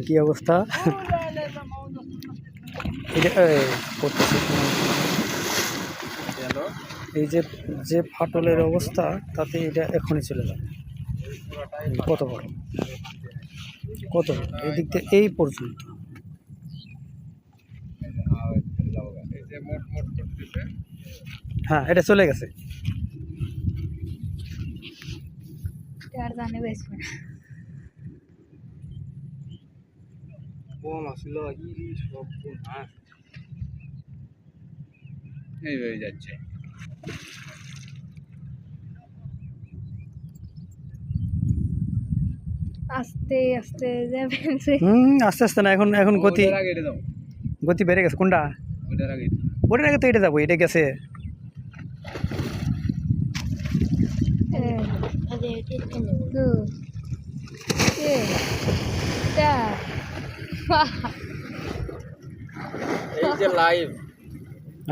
কি অবস্থা এটা করতেছে। এই যে যে ফাটলের অবস্থা তাতে এটা এখনই চলে যাবে। কত বড় কত বড় এই দিক থেকে এই পর্যন্ত। হ্যাঁ এটা চলে গেছে। যাচ্ছে আস্তে আস্তে যাবেন। আস্তে আস্তে না, এখন এখন গতি গতি বেড়ে গেছে। কোনটা ওটার আগে তো এটা যাবো, এটা গেছে। এই যে লাইভ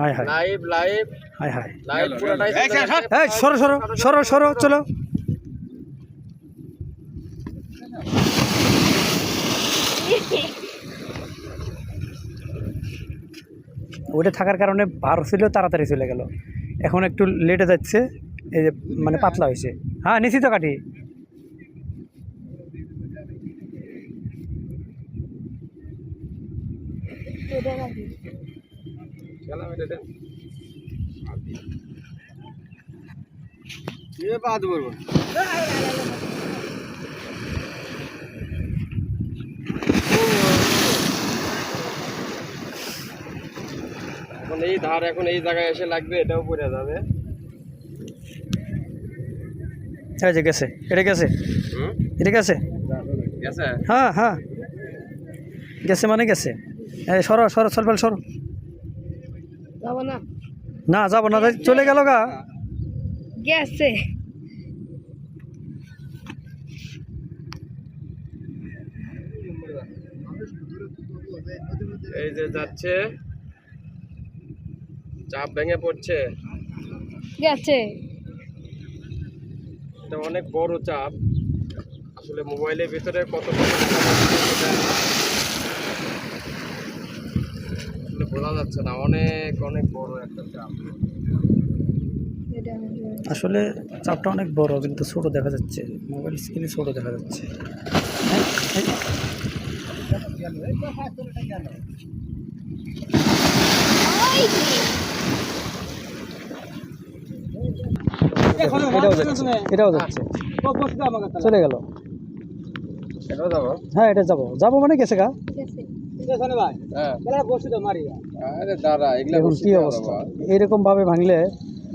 হায় হায় লাইভ লাইভ হায় হায় লাইভ পুরোটাই এই সরো সরো সরো সরো চলো। ওটা থাকার কারণে বার ছিল, তাড়াতাড়ি চলে গেল। এখন একটু লেটে যাচ্ছে, এই যে মানে পাতলা হয়েছে। হ্যাঁ নিশ্চিত কাঠি। বাদ করবো এখন এই ধার এখন এই জায়গায় এসে লাগবে, এটাও পড়ে যাবে। এই যে গেছে, এটা গেছে, এটা গেছে। গেছে হ্যাঁ হ্যাঁ গেছে মানে গেছে। এই সরো সরো সরবেল সরো। যাবো না, না যাবো না, চলে গেল গা। গেছে। এই যে যাচ্ছে, চাপ ভেঙে পড়ছে। গেছে। এটা অনেক বড় চাপ, আসলে মোবাইলের ভিতরে কত বোঝা যাচ্ছে না। অনেক অনেক বড় একটা চাপ। আসলে চাপটা অনেক বড়, কিন্তু ছোট দেখা যাচ্ছে, মোবাইল স্ক্রিনে ছোট দেখা যাচ্ছে। এটাও যাচ্ছে, চলে গেল। এটাও যাবো। হ্যাঁ এটা যাবো, যাবো মানে গেছে গা। আরে দাঁড়া, এগুলা এখন কি অবস্থা এরকম ভাবে ভাঙলে।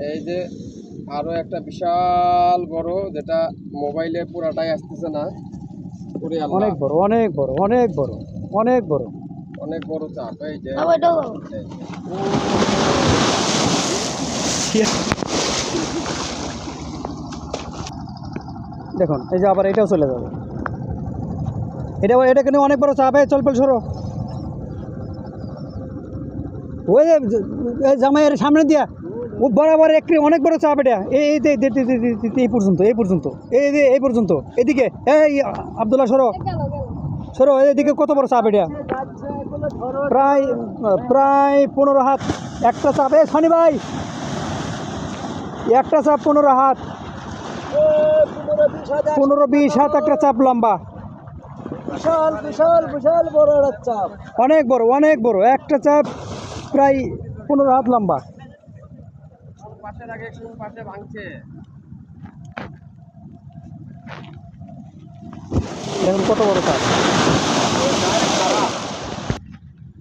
এই যে আরো একটা বিশাল বড়, যেটা মোবাইলে পুরাটাই আসতেছে না। অনেক বড় অনেক বড় অনেক বড় অনেক বড় অনেক বড় চাপ। এই যে দেখুন, এই যে আবার এটাও চলে যাবে। এটা কিন্তু অনেক বড় চাপ। চল পল সরো। ওই জামাইয়ের সামনে দিয়া ও বরাবর একটি অনেক বড় চাপ। এটা এই পর্যন্ত এই পর্যন্ত এই পর্যন্ত এদিকে। এই আব্দুল্লাহ সরো সরো, এদিকে কত বড় চাপ এটা। প্রায় প্রায় 15 হাত একটা চাপ। সানি ভাই, একটা চাপ 15 হাত, 15-20 হাত একটা চাপ লম্বা। বিশাল বিশাল বিশাল বড় একটা চাপ, অনেক বড় অনেক বড় একটা চাপ, প্রায় 15 হাত লম্বা। পাশে লাগে, কোন পাশে ভাঙছে। দেখুন কত বড় চাপ।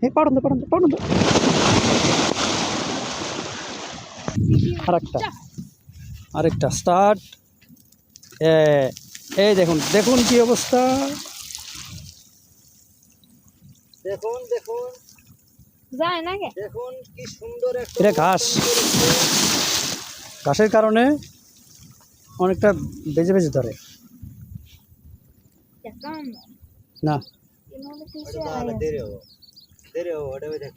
এই পাড়ন পাড়ন আরেকটা স্টার্ট। এই দেখুন দেখুন কি অবস্থা। দেখুন দেখুন যায় না কে, দেখুন কি সুন্দর একটা। এটা ঘাসের কারণে অনেকটা বেজে বেজে ধরে না। দেরি হবো দেরি হবো, ওটা দেখ।